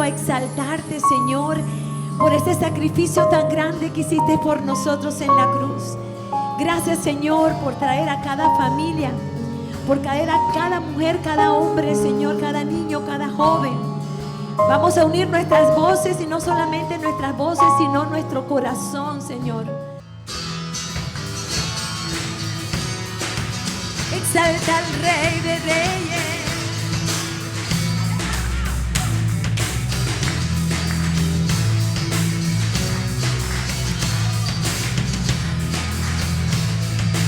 a exaltarte, Señor, por ese sacrificio tan grande que hiciste por nosotros en la cruz. Gracias, Señor, por traer a cada familia, por traer a cada mujer, cada hombre, Señor, cada niño, cada joven. Vamos a unir nuestras voces, y no solamente nuestras voces, sino nuestro corazón, Señor. Exalta al Rey de Reyes.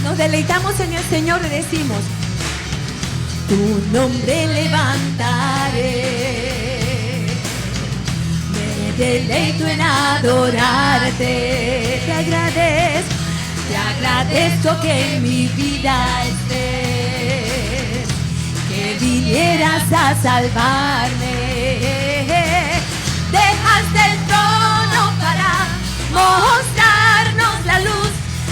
Nos deleitamos en el Señor y decimos: tu nombre levantaré, me deleito en adorarte. Te agradezco que en mi vida estés, que vinieras a salvarme. Dejaste el trono para mostrarnos la luz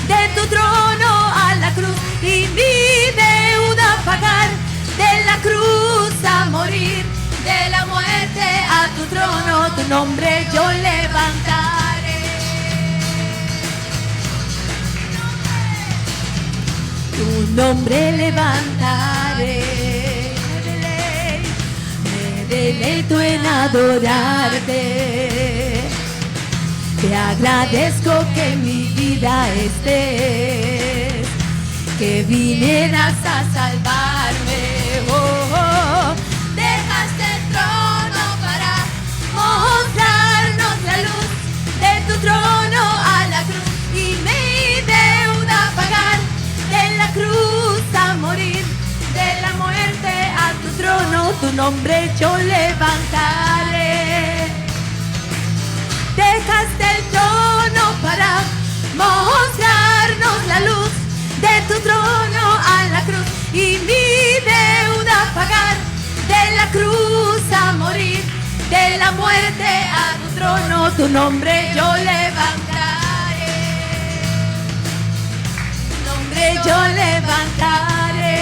de tu trono a la cruz, y mi deuda pagar, de la cruz a morir, de la muerte a tu trono, tu nombre yo levantaré. Tu nombre levantaré, me deleito en adorarte. Te agradezco que en mi vida estés, que vinieras a salvarme. Oh, oh. Dejaste el trono para mostrarnos la luz de tu trono a la cruz, y mi deuda pagar, de la cruz a morir, de la muerte a tu trono, tu nombre yo levantaré. Dejaste el trono para mostrarnos la luz de tu trono a la cruz, y mi deuda pagar, de la cruz a morir, de la muerte a tu trono, tu nombre yo levantaré. Tu nombre yo levantaré.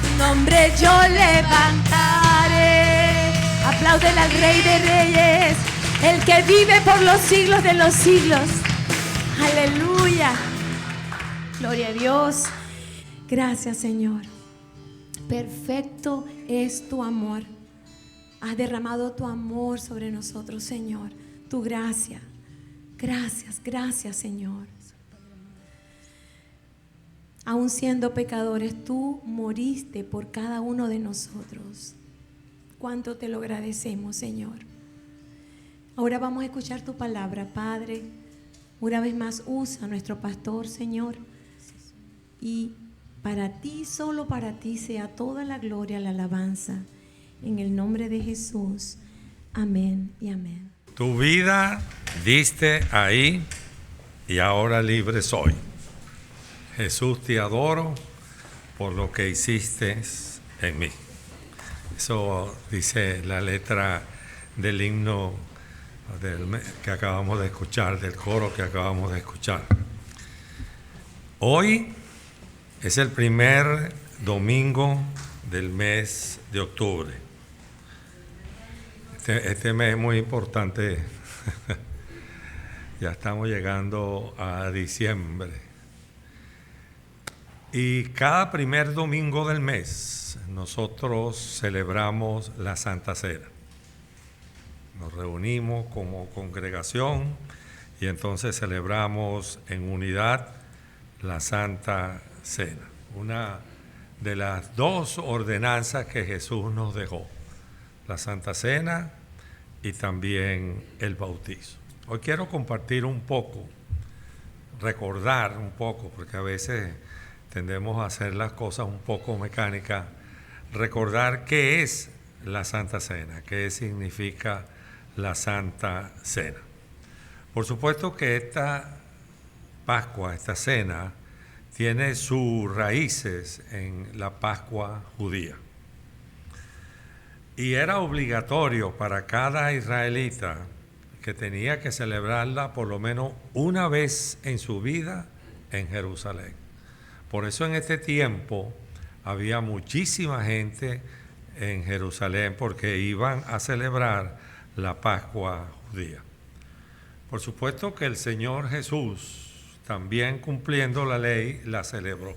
Tu nombre yo levantaré. Aplauden al Rey de Reyes, el que vive por los siglos de los siglos. Aleluya. Gloria a Dios. Gracias, Señor. Perfecto es tu amor. Has derramado tu amor sobre nosotros, Señor. Tu gracia. Gracias, gracias, Señor. Aun siendo pecadores, tú moriste por cada uno de nosotros. Cuánto te lo agradecemos, Señor. Ahora vamos a escuchar tu palabra, Padre. Una vez más, usa a nuestro pastor, Señor. Y para ti, solo para ti, sea toda la gloria, la alabanza. En el nombre de Jesús. Amén y amén. Tu vida diste ahí y ahora libre soy. Jesús, te adoro por lo que hiciste en mí. Eso dice la letra del himno que acabamos de escuchar, del coro que acabamos de escuchar. Hoy es el primer domingo del mes de octubre. Este mes es muy importante. Ya estamos llegando a diciembre. Y cada primer domingo del mes nosotros celebramos la Santa Cena. Nos reunimos como congregación y entonces celebramos en unidad la Santa Cena, una de las dos ordenanzas que Jesús nos dejó, la Santa Cena y también el bautizo. Hoy quiero compartir un poco, recordar un poco, porque a veces tendemos a hacer las cosas un poco mecánicas, recordar qué es la Santa Cena, qué significa la Santa Cena. Por supuesto que esta Pascua, esta cena, tiene sus raíces en la Pascua judía. Y era obligatorio para cada israelita que tenía que celebrarla por lo menos una vez en su vida en Jerusalén. Por eso en este tiempo había muchísima gente en Jerusalén porque iban a celebrar la Pascua judía. Por supuesto que el Señor Jesús, también cumpliendo la ley, la celebró.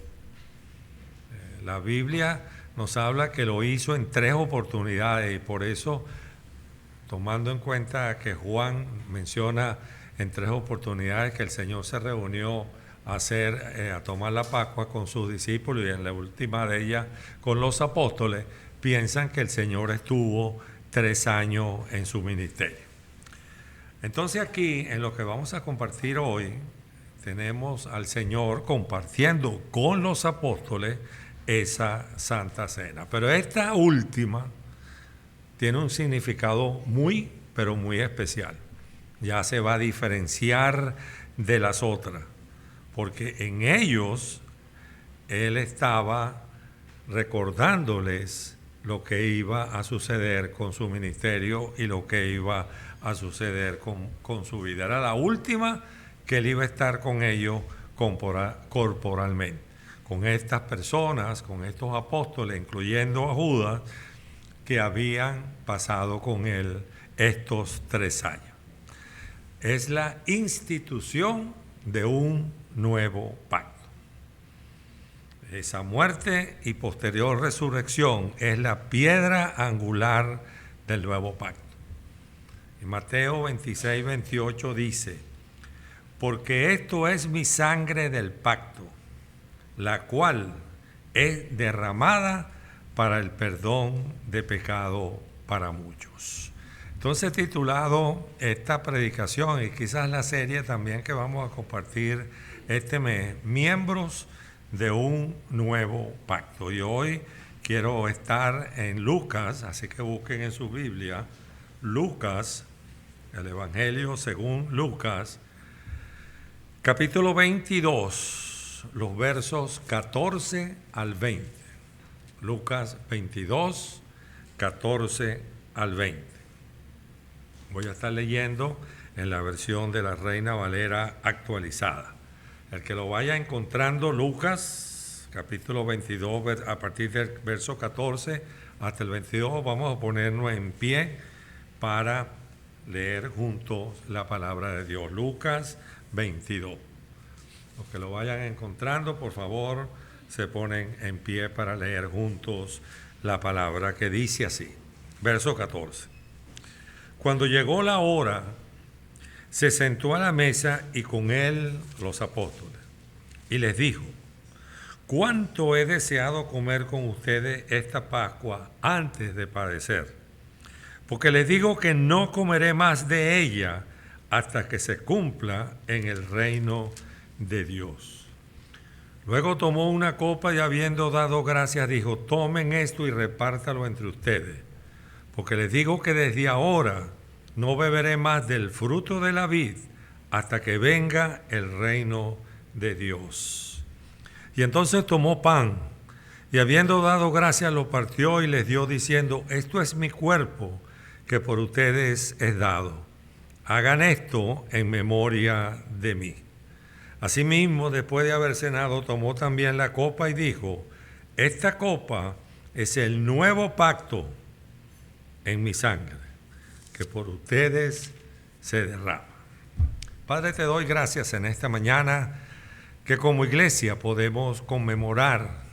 La Biblia nos habla que lo hizo en 3 oportunidades y por eso, tomando en cuenta que Juan menciona en 3 oportunidades que el Señor se reunió a tomar la Pascua con sus discípulos y en la última de ellas con los apóstoles, piensan que el Señor estuvo 3 años en su ministerio. Entonces aquí, en lo que vamos a compartir hoy, tenemos al Señor compartiendo con los apóstoles esa Santa Cena. Pero esta última tiene un significado muy, pero muy especial. Ya se va a diferenciar de las otras, porque en ellos Él estaba recordándoles lo que iba a suceder con su ministerio y lo que iba a suceder con su vida. Era la última que Él iba a estar con ellos corporalmente, con estas personas, con estos apóstoles, incluyendo a Judas, que habían pasado con Él estos 3 años. Es la institución de un nuevo pacto. Esa muerte y posterior resurrección es la piedra angular del nuevo pacto. En Mateo 26, 28 dice: porque esto es mi sangre del pacto, la cual es derramada para el perdón de pecado para muchos. Entonces, titulado esta predicación y quizás la serie también que vamos a compartir este mes, miembros de un nuevo pacto. Y hoy quiero estar en Lucas, así que busquen en su Biblia, Lucas, el Evangelio según Lucas, capítulo 22, los versos 14 al 20. Lucas 22, 14 al 20. Voy a estar leyendo en la versión de la Reina Valera actualizada. El que lo vaya encontrando, Lucas, capítulo 22, a partir del verso 14 hasta el 22, vamos a ponernos en pie para leer juntos la palabra de Dios. Lucas 22. Los que lo vayan encontrando, por favor, se ponen en pie para leer juntos la palabra que dice así. Verso 14. Cuando llegó la hora, se sentó a la mesa y con él los apóstoles. Y les dijo: cuánto he deseado comer con ustedes esta Pascua antes de padecer. Porque les digo que no comeré más de ella hasta que se cumpla en el reino de Dios. Luego tomó una copa y habiendo dado gracias dijo: tomen esto y repártalo entre ustedes. Porque les digo que desde ahora no beberé más del fruto de la vid hasta que venga el reino de Dios. Y entonces tomó pan y habiendo dado gracias lo partió y les dio diciendo: esto es mi cuerpo que por ustedes es dado. Hagan esto en memoria de mí. Asimismo, después de haber cenado, tomó también la copa y dijo: esta copa es el nuevo pacto en mi sangre, que por ustedes se derrama. Padre, te doy gracias en esta mañana que como iglesia podemos conmemorar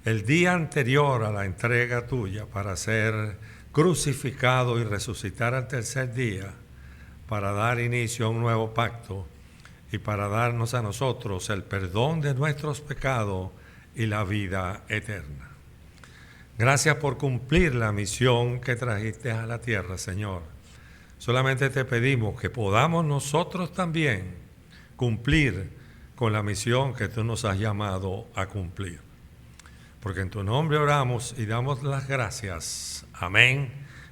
el día anterior a la entrega tuya para ser crucificado y resucitar al tercer día, para dar inicio a un nuevo pacto y para darnos a nosotros el perdón de nuestros pecados y la vida eterna. Gracias por cumplir la misión que trajiste a la tierra, Señor. Solamente te pedimos que podamos nosotros también cumplir con la misión que tú nos has llamado a cumplir. Porque en tu nombre oramos y damos las gracias. Amén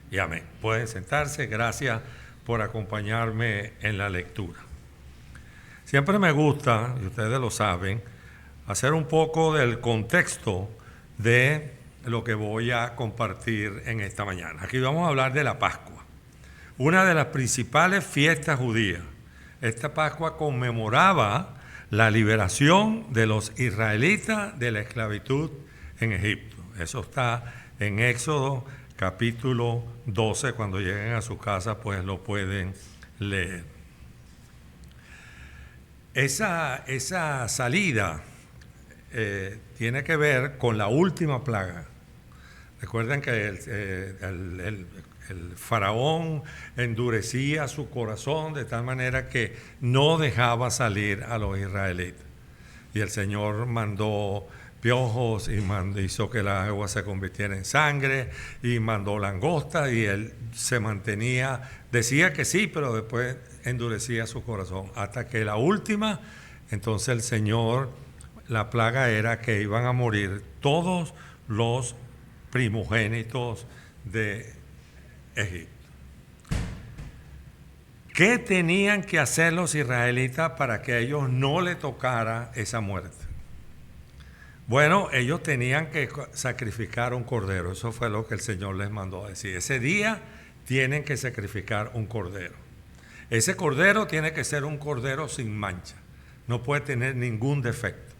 y amén. Pueden sentarse. Gracias por acompañarme en la lectura. Siempre me gusta, y ustedes lo saben, hacer un poco del contexto de lo que voy a compartir en esta mañana. Aquí vamos a hablar de la Pascua, una de las principales fiestas judías. Esta Pascua conmemoraba la liberación de los israelitas de la esclavitud en Egipto. Eso está en Éxodo capítulo 12. Cuando lleguen a su casa, pues lo pueden leer. Esa salida tiene que ver con la última plaga. Recuerden que el faraón endurecía su corazón de tal manera que no dejaba salir a los israelitas. Y el Señor mandó piojos y hizo que la agua se convirtiera en sangre y mandó langostas, y él se mantenía, decía que sí, pero después endurecía su corazón. Hasta que la última, entonces el Señor, la plaga era que iban a morir todos los primogénitos de Egipto. ¿Qué tenían que hacer los israelitas para que a ellos no le tocara esa muerte? Bueno, ellos tenían que sacrificar un cordero. Eso fue lo que el Señor les mandó a decir. Ese día tienen que sacrificar un cordero. Ese cordero tiene que ser un cordero sin mancha. No puede tener ningún defecto.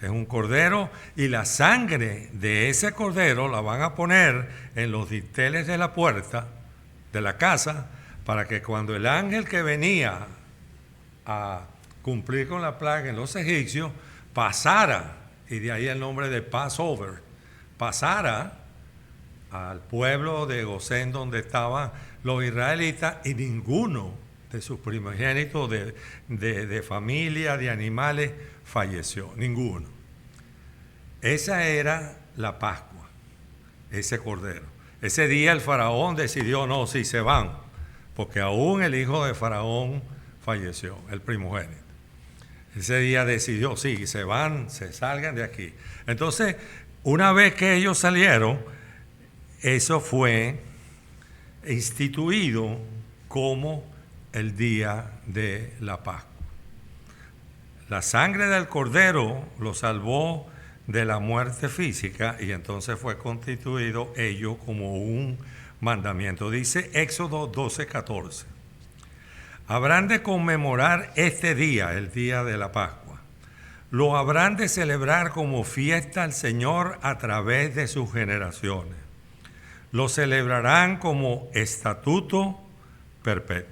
Es un cordero, y la sangre de ese cordero la van a poner en los dinteles de la puerta de la casa, para que cuando el ángel que venía a cumplir con la plaga en los egipcios pasara, y de ahí el nombre de Passover, pasara al pueblo de Gosén donde estaban los israelitas, y ninguno de sus primogénitos de familia, de animales, falleció, ninguno. Esa era la Pascua, ese cordero. Ese día el faraón decidió, no, sí, se van, porque aún el hijo de faraón falleció, el primogénito. Ese día decidió, sí, se van, se salgan de aquí. Entonces, una vez que ellos salieron, eso fue instituido como el día de la Pascua. La sangre del cordero lo salvó de la muerte física, y entonces fue constituido ello como un mandamiento. Dice Éxodo 12:14. Habrán de conmemorar este día, el día de la Pascua. Lo habrán de celebrar como fiesta al Señor a través de sus generaciones. Lo celebrarán como estatuto perpetuo.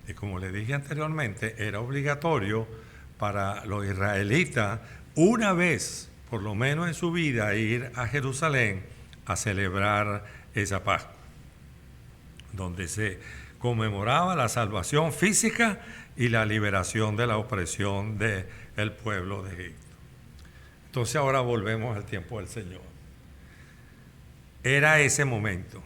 Y como le dije anteriormente, era obligatorio para los israelitas una vez, por lo menos en su vida, ir a Jerusalén a celebrar esa Pascua, donde se conmemoraba la salvación física y la liberación de la opresión del pueblo de Egipto. Entonces ahora volvemos al tiempo del Señor. Era ese momento,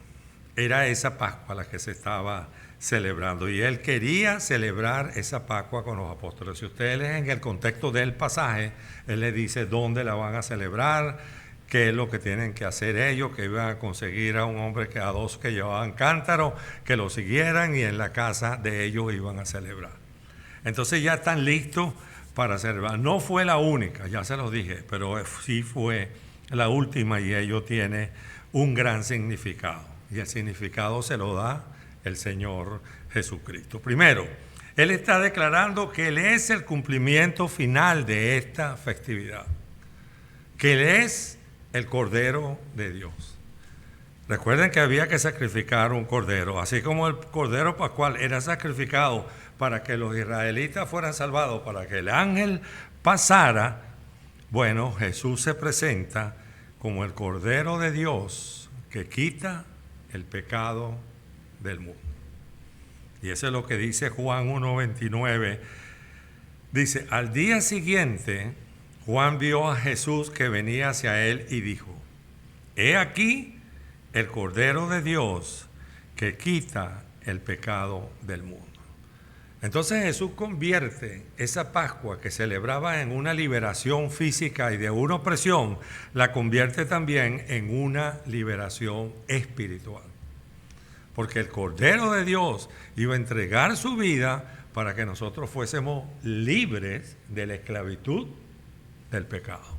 era esa Pascua la que se estaba celebrando, y él quería celebrar esa Pascua con los apóstoles. Si ustedes leen en el contexto del pasaje, él les dice dónde la van a celebrar, qué es lo que tienen que hacer ellos, que iban a conseguir a un hombre, a dos que llevaban cántaros, que lo siguieran, y en la casa de ellos iban a celebrar. Entonces ya están listos para celebrar. No fue la única, ya se los dije, pero sí fue la última, y ello tiene un gran significado, y el significado se lo da el Señor Jesucristo. Primero, Él está declarando que Él es el cumplimiento final de esta festividad, que Él es el Cordero de Dios. Recuerden que había que sacrificar un cordero, así como el Cordero Pascual era sacrificado para que los israelitas fueran salvados, para que el ángel pasara. Bueno, Jesús se presenta como el Cordero de Dios que quita el pecado del mundo. Y eso es lo que dice Juan 1:29. Dice, al día siguiente, Juan vio a Jesús que venía hacia él y dijo, he aquí el Cordero de Dios que quita el pecado del mundo. Entonces Jesús convierte esa Pascua que celebraba en una liberación física y de una opresión, la convierte también en una liberación espiritual. Porque el Cordero de Dios iba a entregar su vida para que nosotros fuésemos libres de la esclavitud del pecado.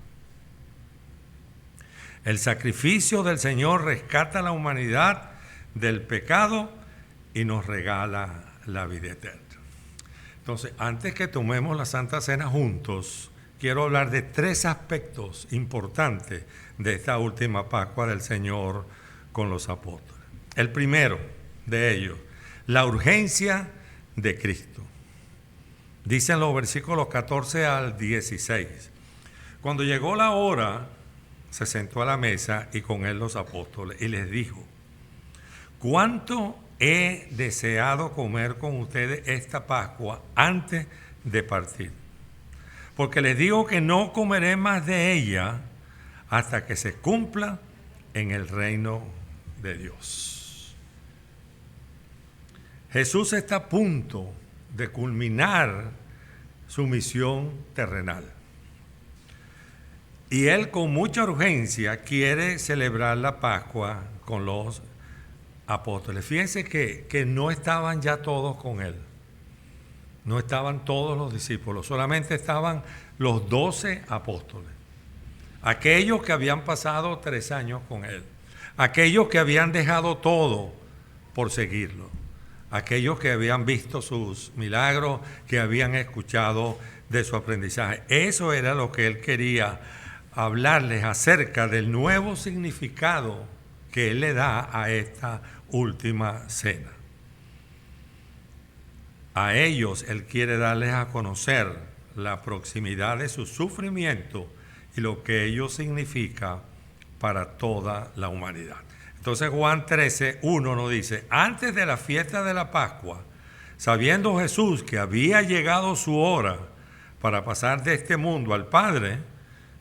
El sacrificio del Señor rescata a la humanidad del pecado y nos regala la vida eterna. Entonces, antes que tomemos la Santa Cena juntos, quiero hablar de 3 aspectos importantes de esta última Pascua del Señor con los apóstoles. El primero de ellos, la urgencia de Cristo. Dicen los versículos 14 al 16. Cuando llegó la hora, se sentó a la mesa y con él los apóstoles y les dijo: ¿cuánto he deseado comer con ustedes esta Pascua antes de partir? Porque les digo que no comeré más de ella hasta que se cumpla en el reino de Dios. Jesús está a punto de culminar su misión terrenal. Y él con mucha urgencia quiere celebrar la Pascua con los apóstoles. Fíjense que no estaban ya todos con él. No estaban todos los discípulos, solamente estaban los 12 apóstoles. Aquellos que habían pasado 3 años con él. Aquellos que habían dejado todo por seguirlo. Aquellos que habían visto sus milagros, que habían escuchado de su aprendizaje. Eso era lo que él quería hablarles acerca del nuevo significado que él le da a esta última cena. A ellos él quiere darles a conocer la proximidad de su sufrimiento y lo que ello significa para toda la humanidad. Entonces Juan 13:1 nos dice: antes de la fiesta de la Pascua, sabiendo Jesús que había llegado su hora para pasar de este mundo al Padre,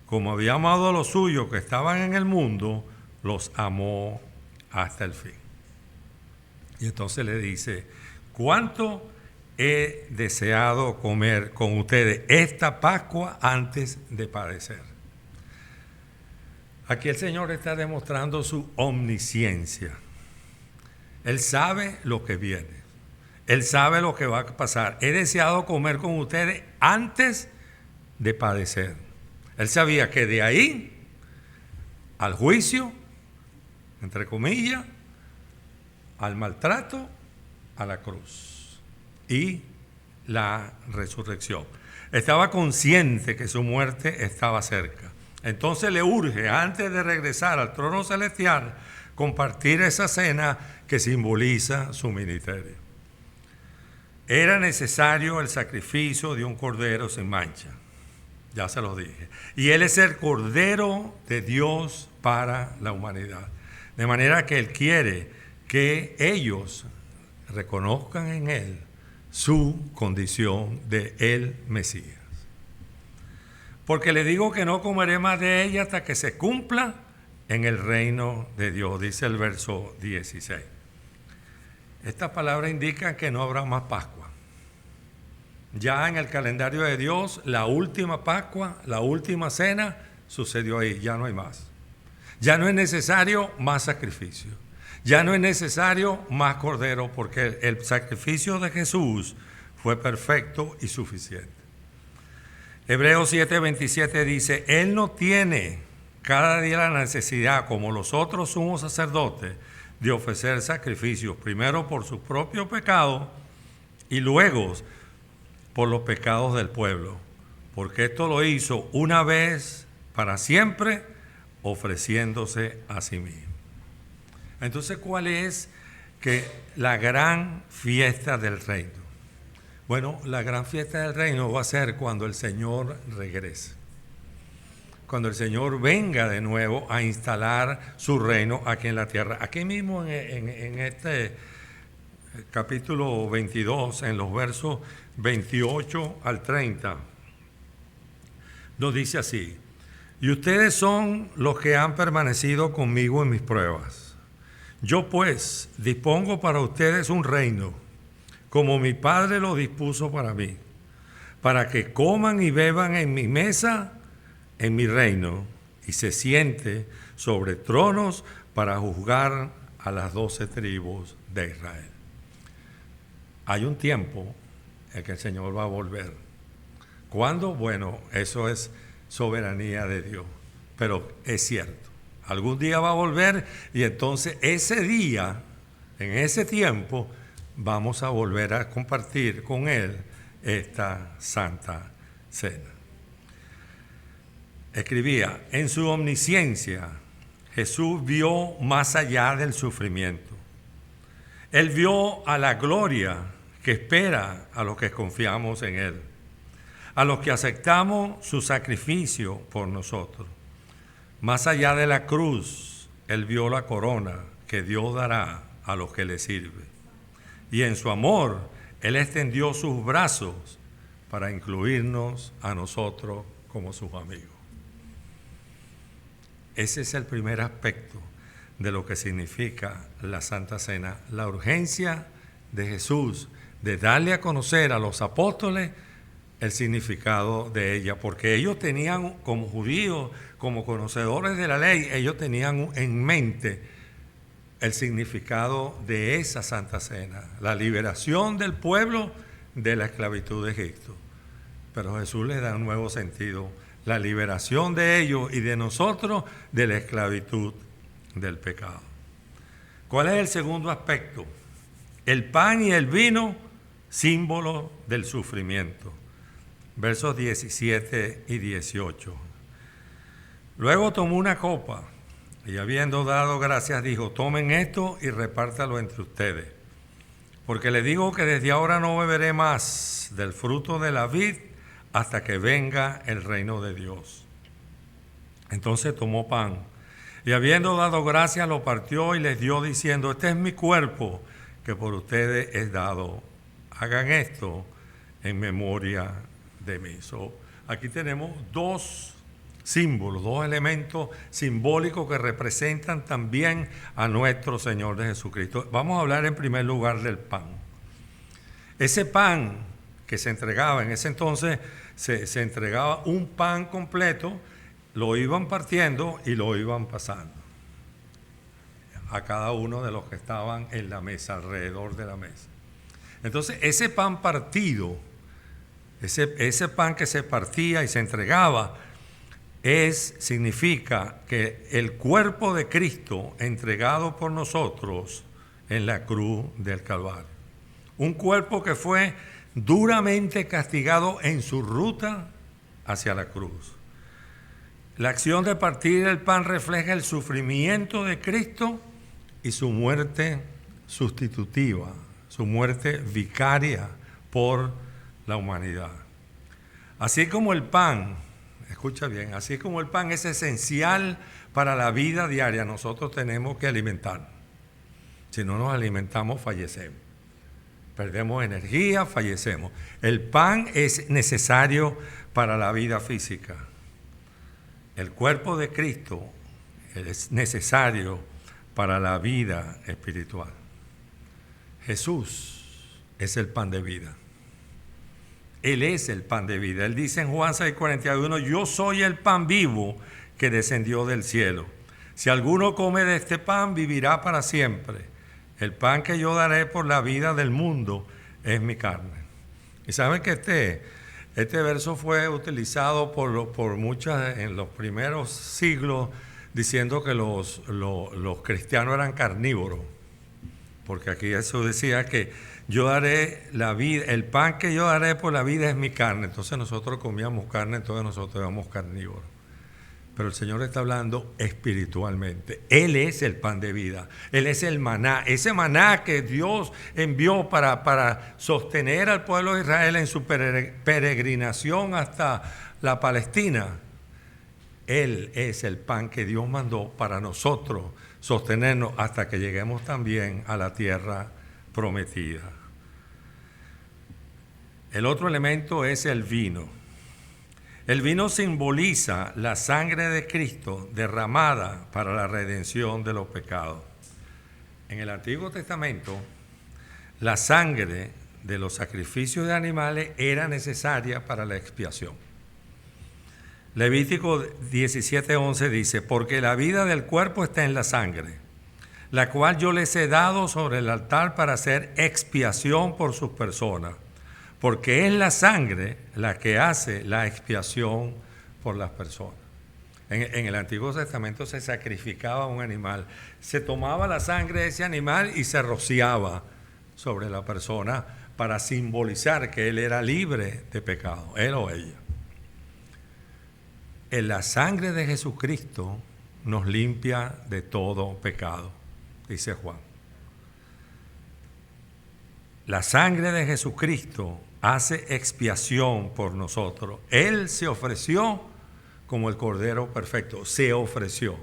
como había amado a los suyos que estaban en el mundo, los amó hasta el fin. Y entonces le dice: ¿cuánto he deseado comer con ustedes esta Pascua antes de padecer? Aquí el Señor está demostrando su omnisciencia. Él sabe lo que viene. Él sabe lo que va a pasar. He deseado comer con ustedes antes de padecer. Él sabía que de ahí al juicio, entre comillas, al maltrato, a la cruz y la resurrección. Estaba consciente que su muerte estaba cerca. Entonces le urge, antes de regresar al trono celestial, compartir esa cena que simboliza su ministerio. Era necesario el sacrificio de un cordero sin mancha. Ya se lo dije. Y Él es el Cordero de Dios para la humanidad. De manera que Él quiere que ellos reconozcan en Él su condición de el Mesías. Porque le digo que no comeré más de ella hasta que se cumpla en el reino de Dios, dice el verso 16. Estas palabras indican que no habrá más Pascua. Ya en el calendario de Dios, la última Pascua, la última cena, sucedió ahí, ya no hay más. Ya no es necesario más sacrificio. Ya no es necesario más cordero, porque el sacrificio de Jesús fue perfecto y suficiente. Hebreos 7:27 dice: Él no tiene cada día la necesidad, como los otros sumos sacerdotes, de ofrecer sacrificios, primero por su propio pecado y luego por los pecados del pueblo, porque esto lo hizo una vez para siempre, ofreciéndose a sí mismo. Entonces, ¿cuál es la gran fiesta del reino? Bueno, la gran fiesta del reino va a ser cuando el Señor regrese. Cuando el Señor venga de nuevo a instalar su reino aquí en la tierra. Aquí mismo en este capítulo 22, en los versos 28 al 30, nos dice así: y ustedes son los que han permanecido conmigo en mis pruebas. Yo pues dispongo para ustedes un reino, como mi Padre lo dispuso para mí, para que coman y beban en mi mesa, en mi reino, y se siente sobre tronos para juzgar a las 12 tribus de Israel. Hay un tiempo en que el Señor va a volver. ¿Cuándo? Bueno, eso es soberanía de Dios, pero es cierto. Algún día va a volver y entonces ese día, en ese tiempo, vamos a volver a compartir con Él esta santa cena. escribía, en su omnisciencia, Jesús vio más allá del sufrimiento. Él vio a la gloria que espera a los que confiamos en Él, a los que aceptamos su sacrificio por nosotros. Más allá de la cruz, Él vio la corona que Dios dará a los que le sirven. Y en su amor, Él extendió sus brazos para incluirnos a nosotros como sus amigos. Ese es el primer aspecto de lo que significa la Santa Cena, la urgencia de Jesús de darle a conocer a los apóstoles el significado de ella, porque ellos tenían, como judíos, como conocedores de la ley, ellos tenían en mente el significado de esa Santa Cena, la liberación del pueblo de la esclavitud de Egipto. Pero Jesús les da un nuevo sentido, la liberación de ellos y de nosotros de la esclavitud del pecado. ¿Cuál es el segundo aspecto? El pan y el vino, símbolo del sufrimiento. Versos 17 y 18. Luego tomó una copa y habiendo dado gracias dijo, tomen esto y repártalo entre ustedes. Porque les digo que desde ahora no beberé más del fruto de la vid hasta que venga el reino de Dios. Entonces tomó pan y habiendo dado gracias lo partió y les dio diciendo, este es mi cuerpo que por ustedes es dado. Hagan esto en memoria de mí. Aquí tenemos dos símbolos, dos elementos simbólicos que representan también a nuestro Señor de Jesucristo. Vamos a hablar en primer lugar del pan. Ese pan que se entregaba en ese entonces, se entregaba un pan completo, lo iban partiendo y lo iban pasando a cada uno de los que estaban en la mesa, alrededor de la mesa. Entonces, ese pan partido, ese pan que se partía y se entregaba, significa que el cuerpo de Cristo entregado por nosotros en la cruz del Calvario. Un cuerpo que fue duramente castigado en su ruta hacia la cruz. La acción de partir el pan refleja el sufrimiento de Cristo y su muerte sustitutiva, su muerte vicaria por la humanidad. Así como el pan, escucha bien, así como el pan es esencial para la vida diaria, nosotros tenemos que alimentarnos. Si no nos alimentamos, fallecemos. Perdemos energía, fallecemos. El pan es necesario para la vida física. El cuerpo de Cristo es necesario para la vida espiritual. Jesús es el pan de vida. Él es el pan de vida. Él dice en Juan 6:41, yo soy el pan vivo que descendió del cielo. Si alguno come de este pan, vivirá para siempre. El pan que yo daré por la vida del mundo es mi carne. Y saben que este verso fue utilizado por muchas en los primeros siglos, diciendo que los cristianos eran carnívoros. Porque aquí eso decía que yo daré la vida, el pan que yo daré por la vida es mi carne. Entonces nosotros comíamos carne, entonces nosotros éramos carnívoros. Pero el Señor está hablando espiritualmente. Él es el pan de vida. Él es el maná. Ese maná que Dios envió para sostener al pueblo de Israel en su peregrinación hasta la Palestina. Él es el pan que Dios mandó para nosotros sostenernos hasta que lleguemos también a la tierra prometida. El otro elemento es el vino. El vino simboliza la sangre de Cristo derramada para la redención de los pecados. En el Antiguo Testamento, la sangre de los sacrificios de animales era necesaria para la expiación. Levítico 17:11 dice, porque la vida del cuerpo está en la sangre, la cual yo les he dado sobre el altar para hacer expiación por sus personas. Porque es la sangre la que hace la expiación por las personas. En el Antiguo Testamento se sacrificaba un animal, se tomaba la sangre de ese animal y se rociaba sobre la persona para simbolizar que él era libre de pecado, él o ella. en la sangre de Jesucristo nos limpia de todo pecado, dice Juan. La sangre de Jesucristo hace expiación por nosotros. Él se ofreció como el Cordero perfecto, se ofreció.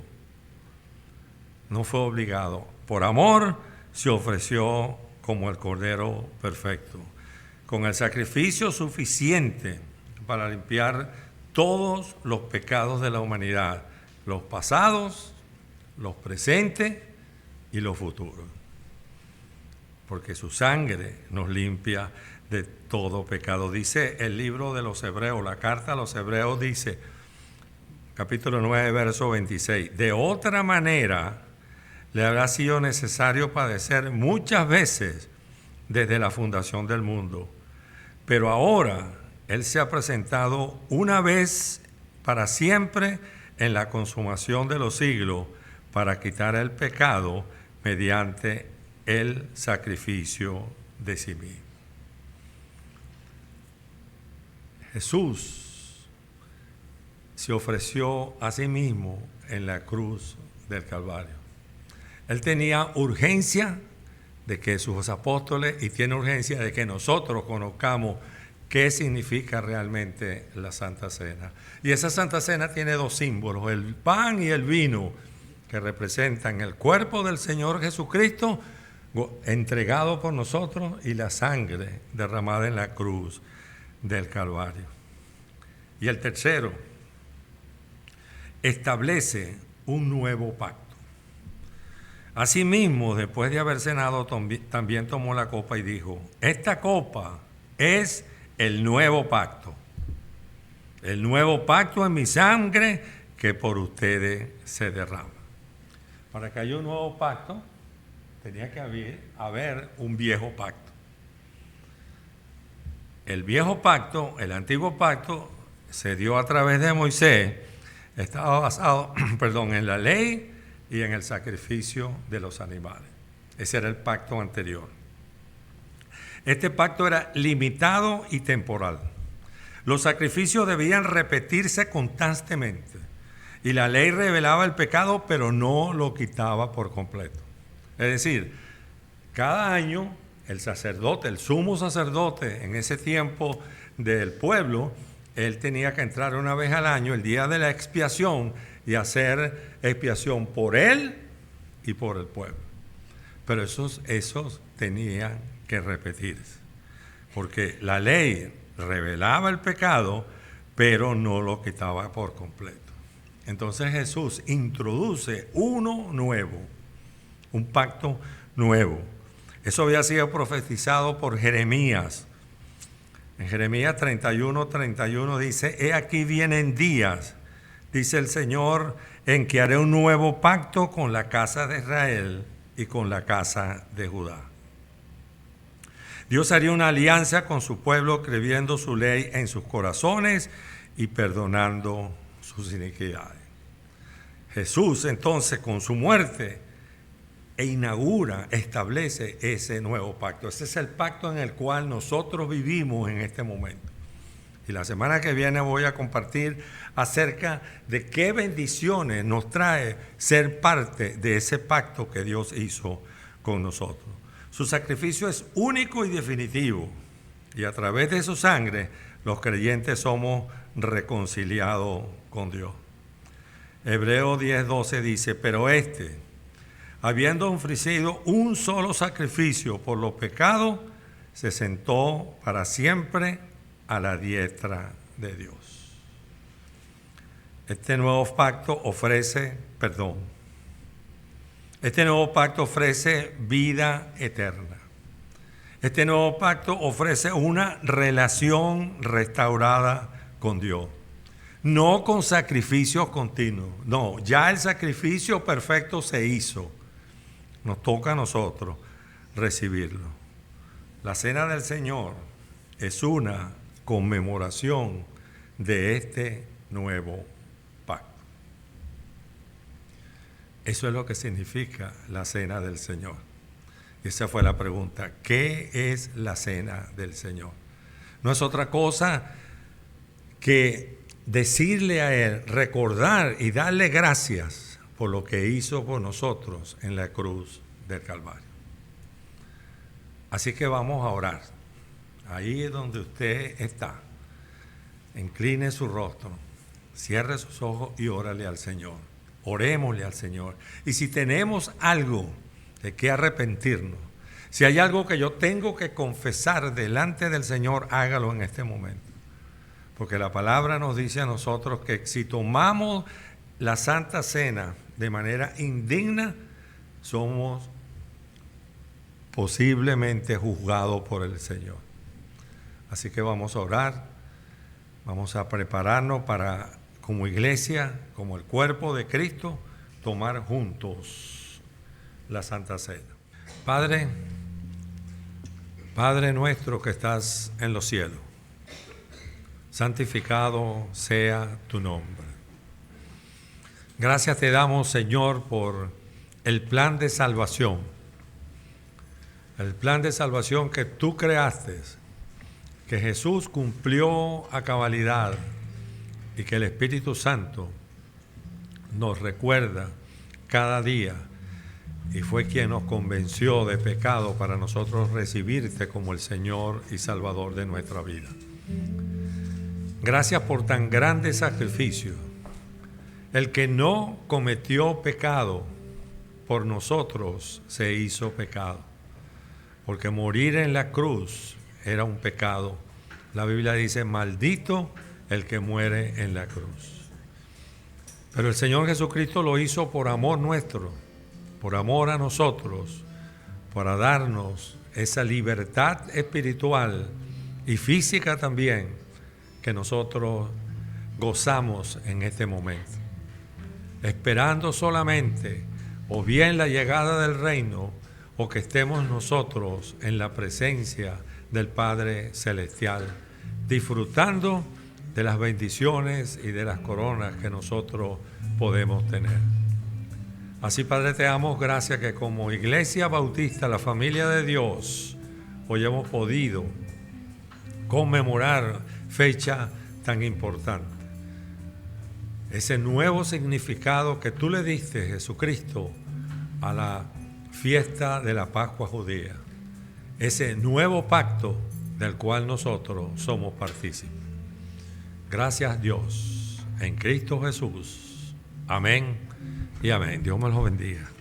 No fue obligado. Por amor se ofreció como el Cordero perfecto, con el sacrificio suficiente para limpiar todos los pecados de la humanidad, los pasados, los presentes y los futuros. Porque su sangre nos limpia de todo pecado. Dice el libro de los Hebreos, la carta a los Hebreos dice, capítulo 9, verso 26, de otra manera le habrá sido necesario padecer muchas veces desde la fundación del mundo. Pero ahora Él se ha presentado una vez para siempre en la consumación de los siglos para quitar el pecado mediante el sacrificio de sí mismo. Jesús se ofreció a sí mismo en la cruz del Calvario. Él tenía urgencia de que sus apóstoles, y tiene urgencia de que nosotros conozcamos qué significa realmente la Santa Cena. Y esa Santa Cena tiene dos símbolos, el pan y el vino, que representan el cuerpo del Señor Jesucristo entregado por nosotros y la sangre derramada en la cruz del Calvario. Y el tercero, establece un nuevo pacto. Asimismo, después de haber cenado, también tomó la copa y dijo, esta copa es el nuevo pacto en mi sangre que por ustedes se derrama. Para que haya un nuevo pacto, tenía que haber un viejo pacto. El viejo pacto, el antiguo pacto, se dio a través de Moisés, estaba basado, en la ley y en el sacrificio de los animales. Ese era el pacto anterior. Este pacto era limitado y temporal. Los sacrificios debían repetirse constantemente y la ley revelaba el pecado, pero no lo quitaba por completo. Es decir, cada año el sacerdote, el sumo sacerdote en ese tiempo del pueblo, él tenía que entrar una vez al año, el día de la expiación, y hacer expiación por él y por el pueblo. Pero esos tenían que repetirse, porque la ley revelaba el pecado, pero no lo quitaba por completo. Entonces Jesús introduce uno nuevo, un pacto nuevo. Eso había sido profetizado por Jeremías. En Jeremías 31 dice, he aquí vienen días, dice el Señor, en que haré un nuevo pacto con la casa de Israel y con la casa de Judá. Dios haría una alianza con su pueblo, escribiendo su ley en sus corazones y perdonando sus iniquidades. Jesús entonces con su muerte establece ese nuevo pacto. Ese es el pacto en el cual nosotros vivimos en este momento. Y la semana que viene voy a compartir acerca de qué bendiciones nos trae ser parte de ese pacto que Dios hizo con nosotros. Su sacrificio es único y definitivo, y a través de su sangre los creyentes somos reconciliados con Dios. Hebreos 10:12 dice, pero habiendo ofrecido un solo sacrificio por los pecados, se sentó para siempre a la diestra de Dios. Este nuevo pacto ofrece perdón. Este nuevo pacto ofrece vida eterna. Este nuevo pacto ofrece una relación restaurada con Dios. No con sacrificios continuos. No, ya el sacrificio perfecto se hizo. Nos toca a nosotros recibirlo. La cena del Señor es una conmemoración de este nuevo pacto. Eso es lo que significa la cena del Señor. Esa fue la pregunta. ¿Qué es la cena del Señor? No es otra cosa que decirle a Él, recordar y darle gracias por lo que hizo por nosotros en la cruz del Calvario. Así que vamos a orar. Ahí es donde usted está. Incline su rostro, cierre sus ojos y órale al Señor. Orémosle al Señor. Y si tenemos algo de que arrepentirnos, si hay algo que yo tengo que confesar delante del Señor, hágalo en este momento. Porque la palabra nos dice a nosotros que si tomamos la Santa Cena de manera indigna, somos posiblemente juzgados por el Señor. Así que vamos a orar, vamos a prepararnos para, como iglesia, como el cuerpo de Cristo, tomar juntos la Santa Cena. Padre nuestro que estás en los cielos, santificado sea tu nombre. Gracias te damos, Señor, por el plan de salvación. El plan de salvación que tú creaste, que Jesús cumplió a cabalidad y que el Espíritu Santo nos recuerda cada día y fue quien nos convenció de pecado para nosotros recibirte como el Señor y Salvador de nuestra vida. Gracias por tan grande sacrificio. El que no cometió pecado por nosotros se hizo pecado, porque morir en la cruz era un pecado. La Biblia dice, maldito el que muere en la cruz. Pero el Señor Jesucristo lo hizo por amor nuestro, por amor a nosotros, para darnos esa libertad espiritual y física también que nosotros gozamos en este momento, esperando solamente o bien la llegada del reino o que estemos nosotros en la presencia del Padre Celestial, disfrutando de las bendiciones y de las coronas que nosotros podemos tener. Así, Padre, te damos gracias que como Iglesia Bautista, la familia de Dios, hoy hemos podido conmemorar fecha tan importante. Ese nuevo significado que tú le diste, Jesucristo, a la fiesta de la Pascua judía. Ese nuevo pacto del cual nosotros somos partícipes. Gracias, Dios, en Cristo Jesús. Amén y amén. Dios me los bendiga.